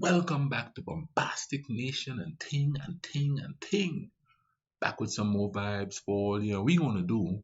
Welcome back to Bombastic Nation and Ting. Back with some more vibes for we're gonna do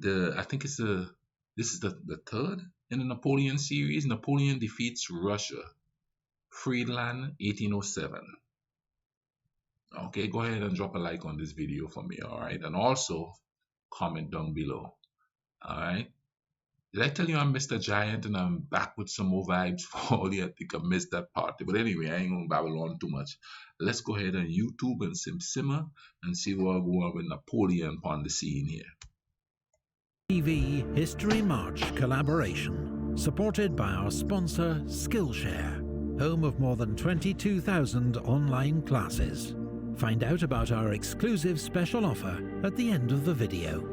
I think this is the third in the Napoleon series. Napoleon defeats Russia. Friedland 1807. Okay, go ahead and drop a like on this video for me, alright? And also comment down below. Alright. Did I tell you I'm Mr. Giant and I'm back with some more vibes for all you? I think I missed that part. But anyway, I ain't gonna babble on too much. Let's go ahead and YouTube and simmer and see what go on with Napoleon on the scene here. TV History March collaboration, supported by our sponsor Skillshare, home of more than 22,000 online classes. Find out about our exclusive special offer at the end of the video.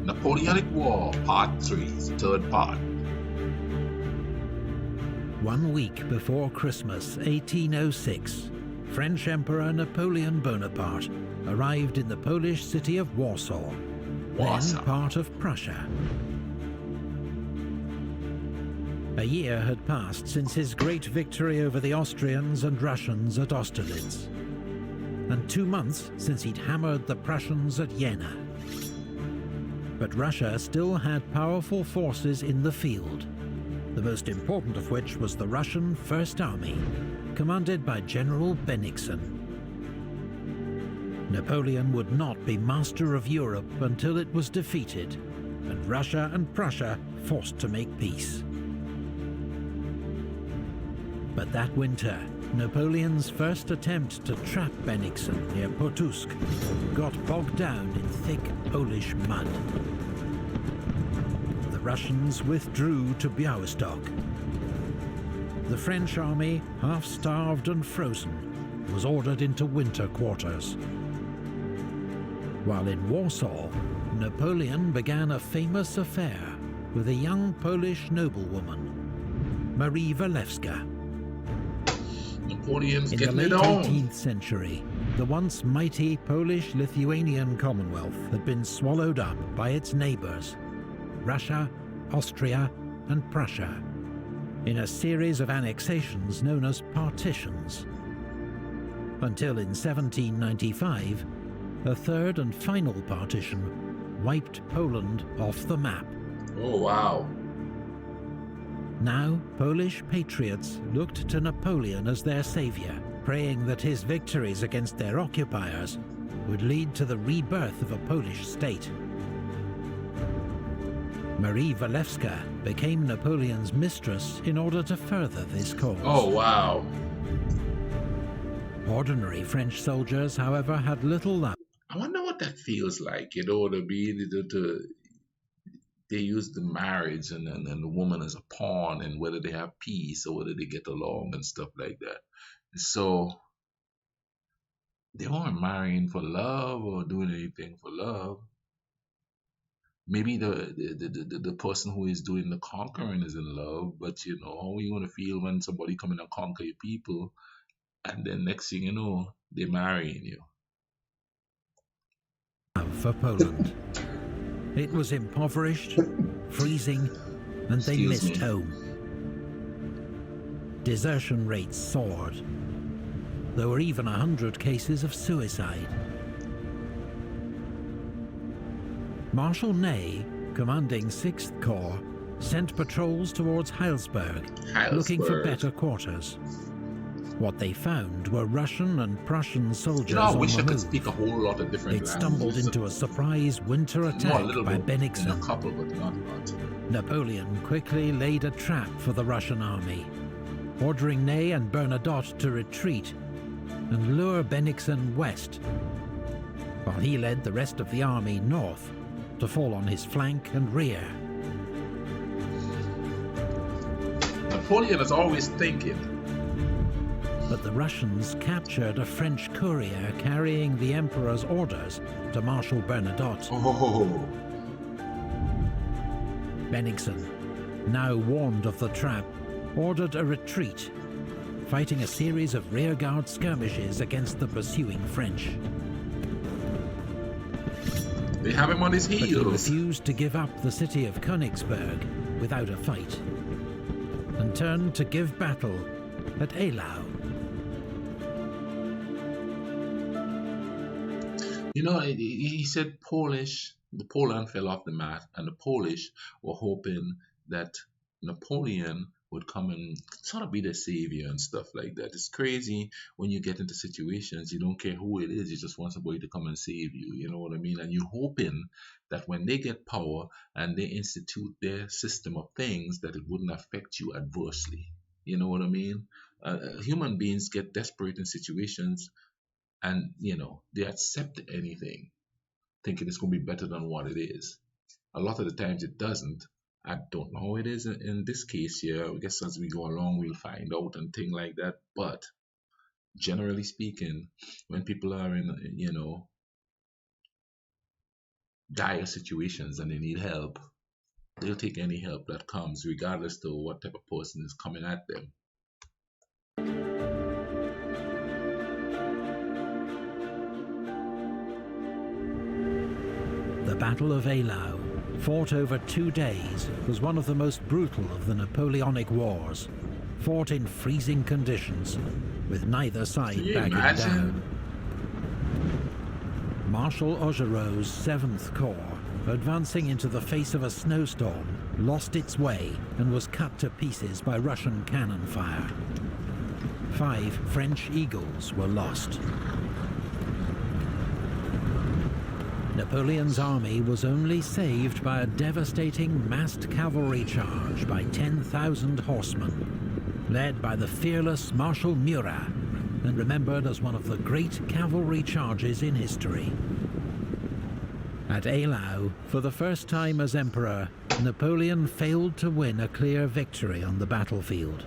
Napoleonic War Part 3, third part. 1 week before Christmas 1806, French Emperor Napoleon Bonaparte arrived in the Polish city of Warsaw, then part of Prussia. A year had passed since his great victory over the Austrians and Russians at Austerlitz, and 2 months since he'd hammered the Prussians at Jena. But Russia still had powerful forces in the field, the most important of which was the Russian First Army, commanded by General Bennigsen. Napoleon would not be master of Europe until it was defeated, and Russia and Prussia forced to make peace. But that winter, Napoleon's first attempt to trap Bennigsen near Pultusk got bogged down in thick Polish mud. The Russians withdrew to Białystok. The French army, half-starved and frozen, was ordered into winter quarters. While in Warsaw, Napoleon began a famous affair with a young Polish noblewoman, Marie Walewska. Napoleon's in the late 18th century, the once mighty Polish-Lithuanian Commonwealth had been swallowed up by its neighbours, Russia, Austria and Prussia, in a series of annexations known as partitions. Until in 1795, a third and final partition wiped Poland off the map. Oh wow. Now, Polish patriots looked to Napoleon as their saviour, praying that his victories against their occupiers would lead to the rebirth of a Polish state. Marie Walewska became Napoleon's mistress in order to further this cause. Oh wow. Ordinary French soldiers, however, had little luck. I wonder what that feels like, to be they use the marriage and the woman as a pawn, and whether they have peace or whether they get along and stuff like that. So they weren't marrying for love or doing anything for love. Maybe the person who is doing the conquering is in love, but how are you gonna feel when somebody come in and conquer your people, and then next thing you know, they're marrying you? For Poland. It was impoverished, freezing, and they missed home. Desertion rates soared. There were even 100 cases of suicide. Marshal Ney, commanding 6th Corps, sent patrols towards Heilsberg, looking for better quarters. What they found were Russian and Prussian soldiers I wish I on the could move. speak a whole lot of different They'd stumbled into a surprise winter attack by Bennigsen. A couple, but not much. Napoleon quickly laid a trap for the Russian army, ordering Ney and Bernadotte to retreat and lure Bennigsen west, while he led the rest of the army north to fall on his flank and rear. Napoleon is always thinking. But the Russians captured a French courier carrying the Emperor's orders to Marshal Bernadotte. Oh. Bennigsen, now warned of the trap, ordered a retreat, fighting a series of rearguard skirmishes against the pursuing French. They have him on his heels. But he refused to give up the city of Königsberg without a fight. and turned to give battle at Eylau. You know, he said Poland fell off the map, and the Polish were hoping that Napoleon would come and sort of be the savior and stuff like that. It's crazy when you get into situations, you don't care who it is, you just want somebody to come and save you, you know what I mean? And you're hoping that when they get power and they institute their system of things, that it wouldn't affect you adversely. You know what I mean? Human beings get desperate in situations, and they accept anything thinking it's going to be better than what it is. A lot of the times it doesn't. I don't know how it is in this case here. I guess as we go along we'll find out and things like that. But generally speaking, when people are in dire situations and they need help, they'll take any help that comes, regardless to what type of person is coming at them. The Battle of Eylau, fought over 2 days, was one of the most brutal of the Napoleonic Wars, fought in freezing conditions, with neither side backing down. Marshal Augereau's 7th Corps, advancing into the face of a snowstorm, lost its way and was cut to pieces by Russian cannon fire. 5 French Eagles were lost. Napoleon's army was only saved by a devastating massed cavalry charge by 10,000 horsemen, led by the fearless Marshal Murat, and remembered as one of the great cavalry charges in history. At Eylau, for the first time as emperor, Napoleon failed to win a clear victory on the battlefield.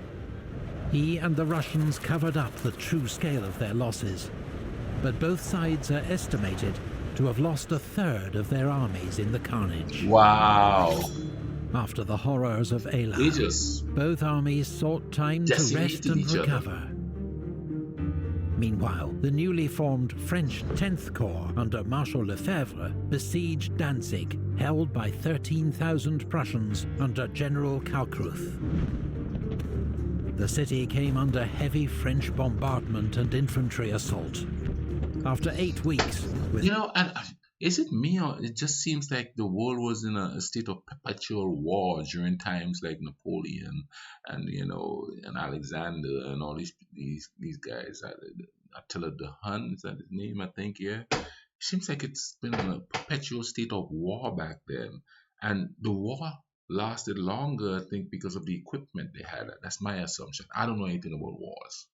He and the Russians covered up the true scale of their losses, but both sides are estimated to have lost a third of their armies in the carnage. Wow. After the horrors of Eylau, both armies sought time to rest and recover. Meanwhile, the newly formed French 10th Corps under Marshal Lefebvre besieged Danzig, held by 13,000 Prussians under General Kalkreuth. The city came under heavy French bombardment and infantry assault. After 8 weeks, and is it me, or it just seems like the world was in a state of perpetual war during times like Napoleon and and Alexander and all these guys. Attila the Hun, is that his name? I think, yeah. It seems like it's been in a perpetual state of war back then, and the war lasted longer, I think, because of the equipment they had. That's my assumption. I don't know anything about wars.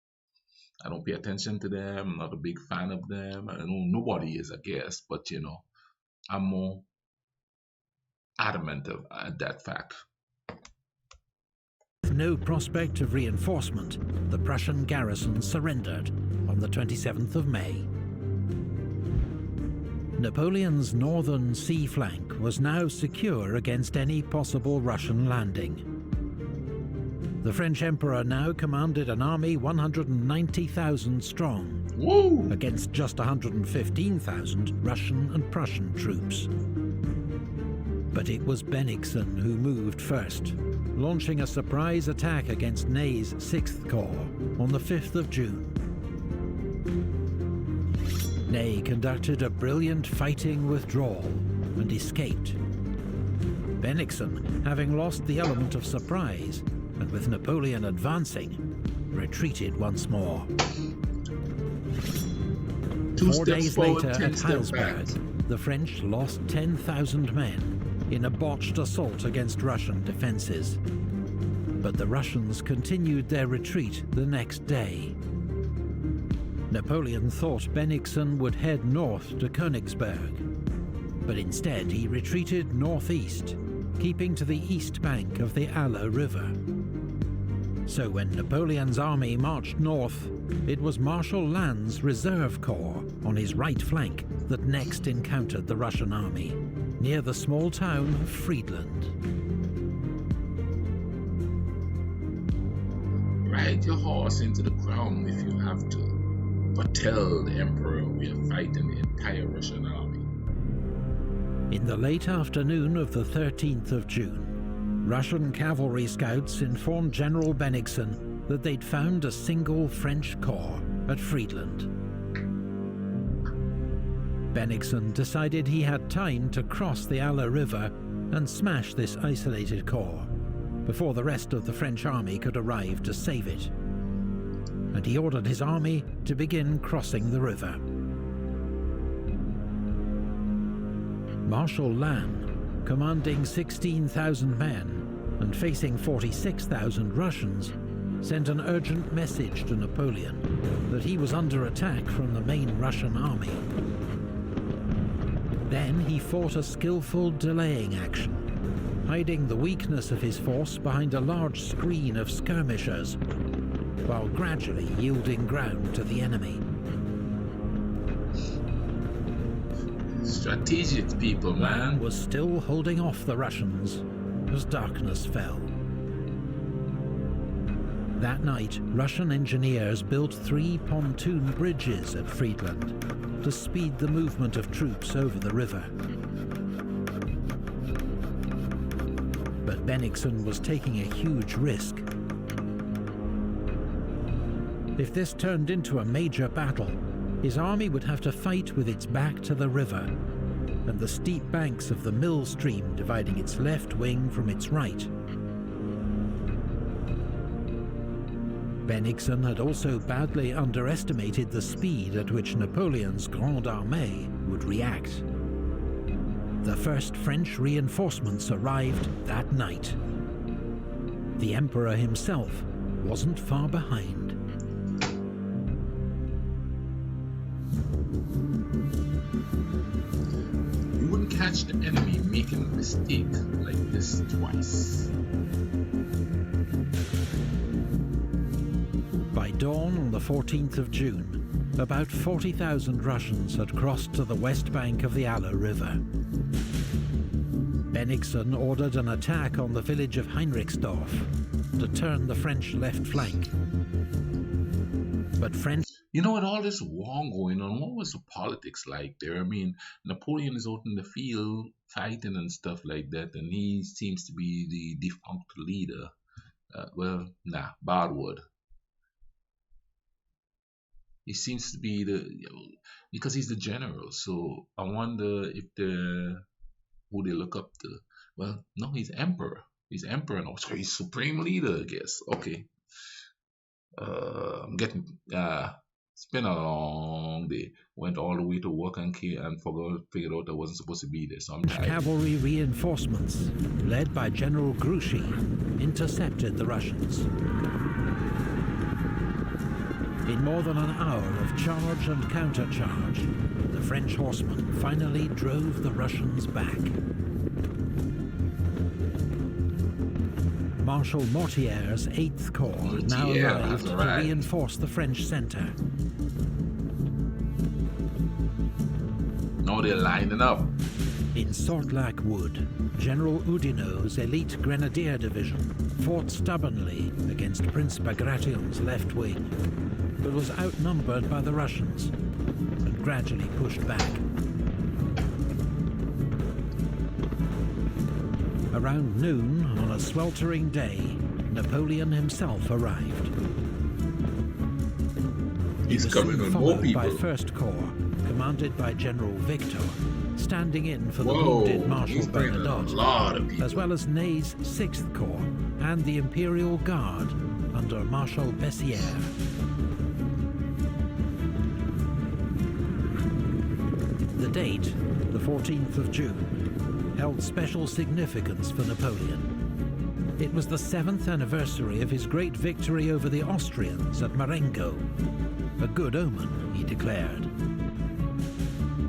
I don't pay attention to them. I'm not a big fan of them. I know nobody is, I guess, but I'm more adamant at that fact. With no prospect of reinforcement, the Prussian garrison surrendered on the 27th of May. Napoleon's northern sea flank was now secure against any possible Russian landing. The French Emperor now commanded an army 190,000 strong, against just 115,000 Russian and Prussian troops. But it was Bennigsen who moved first, launching a surprise attack against Ney's 6th Corps on the 5th of June. Ney conducted a brilliant fighting withdrawal and escaped. Bennigsen, having lost the element of surprise, and with Napoleon advancing, retreated once more. 4 days later at Heilsberg, the French lost 10,000 men in a botched assault against Russian defenses. But the Russians continued their retreat the next day. Napoleon thought Bennigsen would head north to Königsberg, but instead he retreated northeast, keeping to the east bank of the Eylau River. So when Napoleon's army marched north, it was Marshal Lannes' Reserve Corps on his right flank that next encountered the Russian army, near the small town of Friedland. Ride your horse into the ground if you have to, but tell the Emperor we are fighting the entire Russian army. In the late afternoon of the 13th of June, Russian cavalry scouts informed General Bennigsen that they'd found a single French corps at Friedland. Bennigsen decided he had time to cross the Eylau River and smash this isolated corps before the rest of the French army could arrive to save it. And he ordered his army to begin crossing the river. Marshal Lannes, commanding 16,000 men and facing 46,000 Russians, sent an urgent message to Napoleon that he was under attack from the main Russian army. Then he fought a skillful delaying action, hiding the weakness of his force behind a large screen of skirmishers, while gradually yielding ground to the enemy. Strategic people, man. Was still holding off the Russians as darkness fell. That night, Russian engineers built 3 pontoon bridges at Friedland to speed the movement of troops over the river. But Bennigsen was taking a huge risk. If this turned into a major battle, his army would have to fight with its back to the river and the steep banks of the Mill Stream dividing its left wing from its right. Bennigsen had also badly underestimated the speed at which Napoleon's Grande Armée would react. The first French reinforcements arrived that night. The Emperor himself wasn't far behind. You wouldn't catch the enemy making a mistake like this twice. By dawn on the 14th of June, about 40,000 Russians had crossed to the west bank of the Eylau River. Bennigsen ordered an attack on the village of Heinrichsdorf to turn the French left flank. But French... You know, with all this war going on, what was the politics like there? I mean, Napoleon is out in the field fighting and stuff like that, and he seems to be the defunct leader. Bad word. He seems to be because he's the general. So I wonder if who they look up to. Well, no, he's emperor. He's emperor now, so he's supreme leader, I guess. Okay. I'm getting. It's been a long day. Went all the way to work and figured out I wasn't supposed to be there, so I'm tired. Cavalry reinforcements, led by General Grouchy, intercepted the Russians. In more than an hour of charge and countercharge, the French horsemen finally drove the Russians back. Marshal Mortier's 8th Corps now arrived to reinforce the French centre. Now they're lining up. In Sortlac Wood, General Oudinot's elite Grenadier Division fought stubbornly against Prince Bagration's left wing, but was outnumbered by the Russians and gradually pushed back. Around noon on a sweltering day, Napoleon himself arrived. He's coming on more people. By 1st Corps, commanded by General Victor, standing in for the wounded Marshal Bernadotte, as well as Ney's 6th Corps and the Imperial Guard under Marshal Bessières. The date, the 14th of June, held special significance for Napoleon. It was the 7th anniversary of his great victory over the Austrians at Marengo. A good omen, he declared.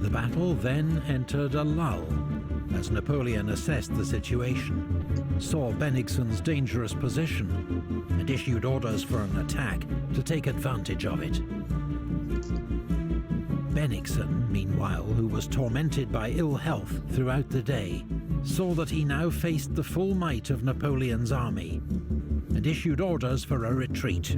The battle then entered a lull as Napoleon assessed the situation, saw Bennigsen's dangerous position, and issued orders for an attack to take advantage of it. Bennigsen, meanwhile, who was tormented by ill health throughout the day, saw that he now faced the full might of Napoleon's army and issued orders for a retreat.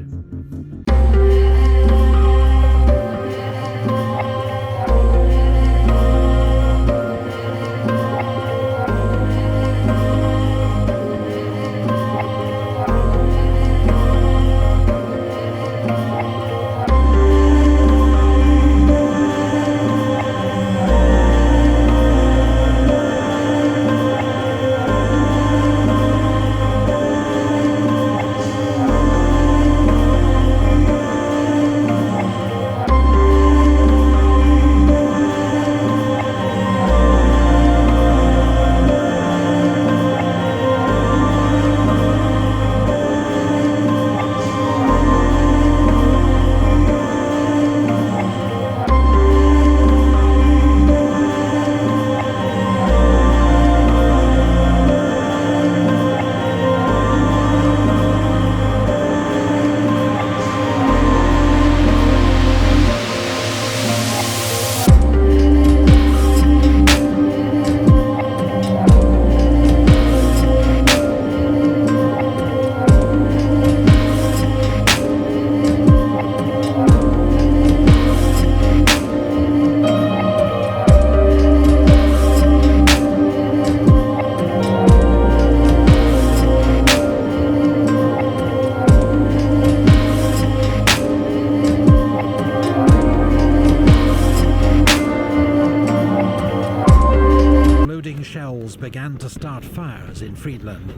start fires in Friedland.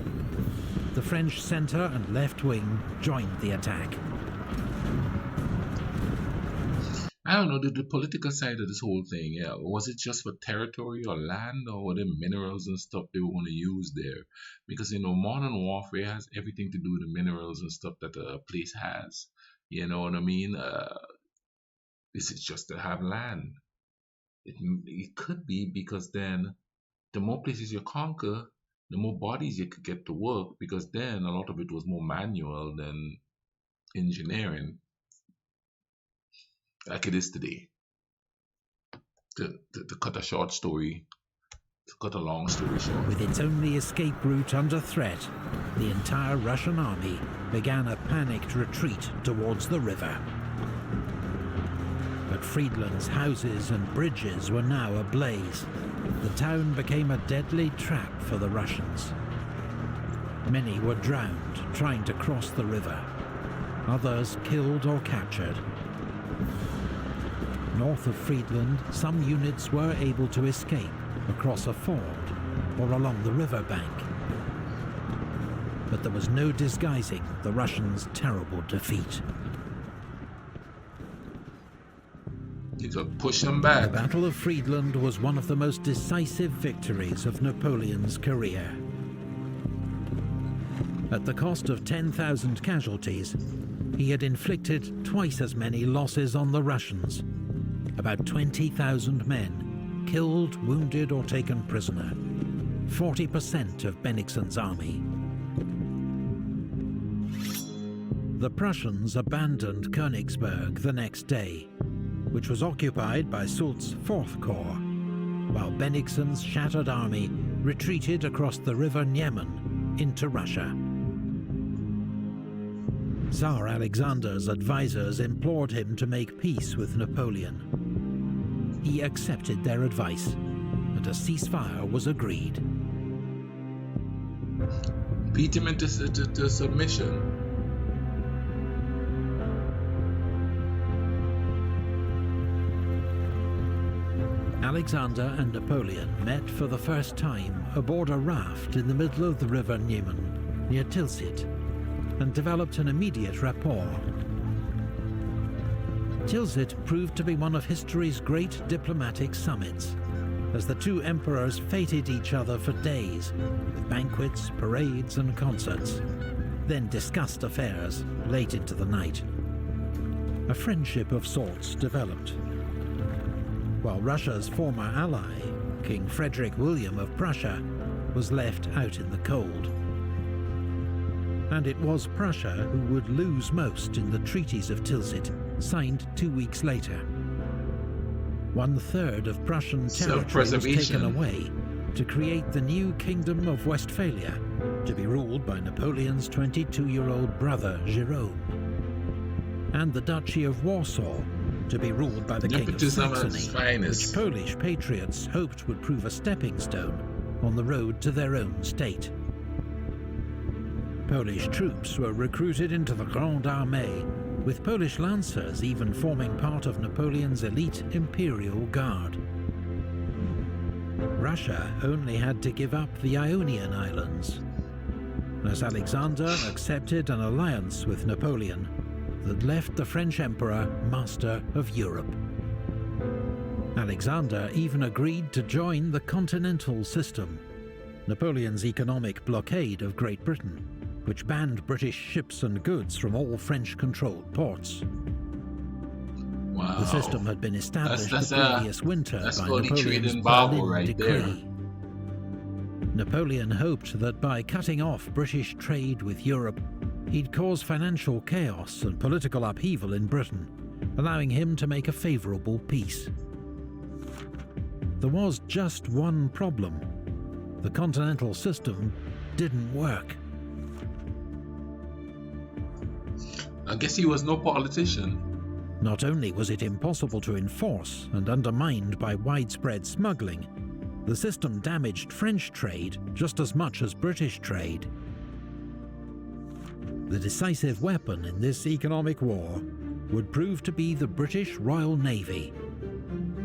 The French centre and left wing joined the attack. I don't know the political side of this whole thing. Yeah, was it just for territory or land, or were there minerals and stuff they were going to use there? Because modern warfare has everything to do with the minerals and stuff that a place has. You know what I mean? Is it just to have land? It could be, because then the more places you conquer, the more bodies you could get to work, because then a lot of it was more manual than engineering, like it is today. To cut a short story, to cut a long story short. With its only escape route under threat, the entire Russian army began a panicked retreat towards the river. But Friedland's houses and bridges were now ablaze. The town became a deadly trap for the Russians. Many were drowned trying to cross the river, others killed or captured. North of Friedland, some units were able to escape across a ford or along the river bank. But there was no disguising the Russians' terrible defeat. You could push them back. The Battle of Friedland was one of the most decisive victories of Napoleon's career. At the cost of 10,000 casualties, he had inflicted twice as many losses on the Russians. About 20,000 men killed, wounded or taken prisoner. 40% of Bennigsen's army. The Prussians abandoned Königsberg the next day, which was occupied by Soult's 4th Corps, while Bennigsen's shattered army retreated across the river Niemen into Russia. Tsar Alexander's advisors implored him to make peace with Napoleon. He accepted their advice, and a ceasefire was agreed. Beat him into submission. Alexander and Napoleon met for the first time aboard a raft in the middle of the river Niemen, near Tilsit, and developed an immediate rapport. Tilsit proved to be one of history's great diplomatic summits, as the two emperors feted each other for days, with banquets, parades and concerts, then discussed affairs late into the night. A friendship of sorts developed. While Russia's former ally, King Frederick William of Prussia, was left out in the cold. And it was Prussia who would lose most in the Treaties of Tilsit, signed 2 weeks later. 1/3 of Prussian territory was taken away to create the new Kingdom of Westphalia, to be ruled by Napoleon's 22-year-old brother Jerome, and the Duchy of Warsaw, to be ruled by the King of Saxony, which Polish patriots hoped would prove a stepping stone on the road to their own state. Polish troops were recruited into the Grande Armée, with Polish lancers even forming part of Napoleon's elite Imperial Guard. Russia only had to give up the Ionian Islands, as Alexander accepted an alliance with Napoleon that left the French Emperor master of Europe. Alexander even agreed to join the Continental system, Napoleon's economic blockade of Great Britain, which banned British ships and goods from all French-controlled ports. Wow. The system had been established the previous winter by Napoleon's right decree. there. Napoleon hoped that by cutting off British trade with Europe, he'd cause financial chaos and political upheaval in Britain, allowing him to make a favourable peace. There was just one problem. The Continental system didn't work. I guess he was no politician. Not only was it impossible to enforce and undermined by widespread smuggling, the system damaged French trade just as much as British trade. The decisive weapon in this economic war would prove to be the British Royal Navy,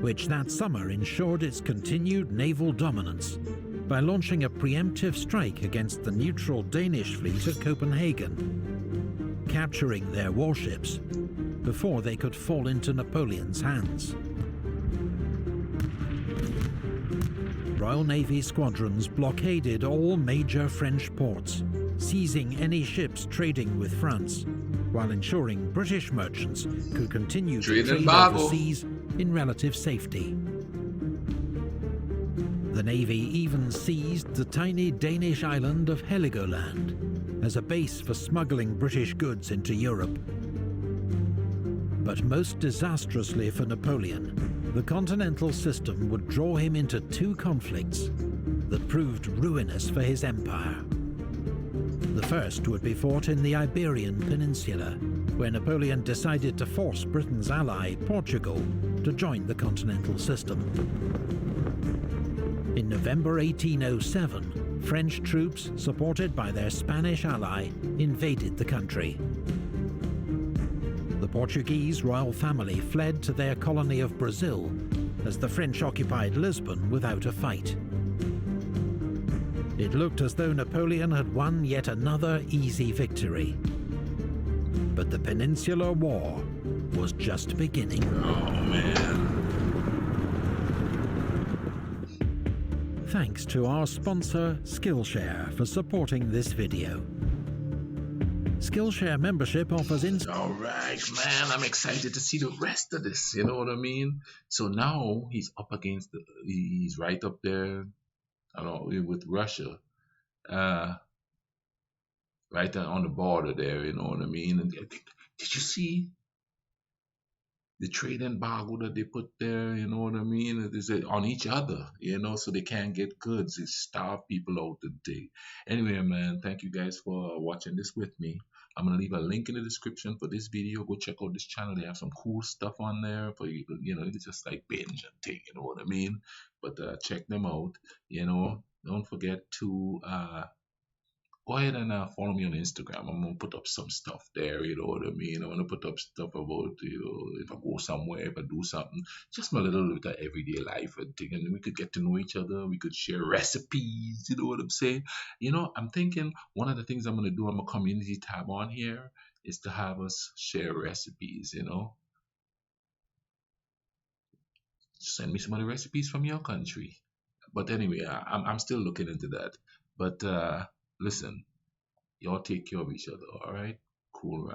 which that summer ensured its continued naval dominance by launching a preemptive strike against the neutral Danish fleet at Copenhagen, capturing their warships before they could fall into Napoleon's hands. Royal Navy squadrons blockaded all major French ports, seizing any ships trading with France, while ensuring British merchants could continue to trade overseas in relative safety. The Navy even seized the tiny Danish island of Heligoland as a base for smuggling British goods into Europe. But most disastrously for Napoleon, the Continental system would draw him into two conflicts that proved ruinous for his empire. The first would be fought in the Iberian Peninsula, where Napoleon decided to force Britain's ally, Portugal, to join the Continental system. In November 1807, French troops, supported by their Spanish ally, invaded the country. The Portuguese royal family fled to their colony of Brazil as the French occupied Lisbon without a fight. It looked as though Napoleon had won yet another easy victory. But the Peninsular War was just beginning. Oh, man. Thanks to our sponsor, Skillshare, for supporting this video. Skillshare membership offers Alright, man, I'm excited to see the rest of this, you know what I mean? So now he's up against, he's right up there, I don't know, with Russia, right on the border there, you know what I mean? And did you see the trade embargo that they put there, you know what I mean? It is on each other, you know, so they can't get goods. It starve people out today. Anyway, man, thank you guys for watching this with me. I'm gonna leave a link in the description for this video. Go check out this channel. They have some cool stuff on there for you. You know, it's just like binge and thing. You know what I mean? But check them out. You know, don't forget to go ahead and follow me on Instagram. I'm gonna put up some stuff there. You know what I mean? I'm gonna put up stuff about, you know, if I go somewhere, if I do something, just my little bit of everyday life and thing, and we could get to know each other. We could share recipes. You know what I'm saying? You know, I'm thinking one of the things I'm gonna do on my community tab on here is to have us share recipes. You know, send me some of the recipes from your country. But anyway, I'm still looking into that. But listen, y'all take care of each other, all right? Cool, man.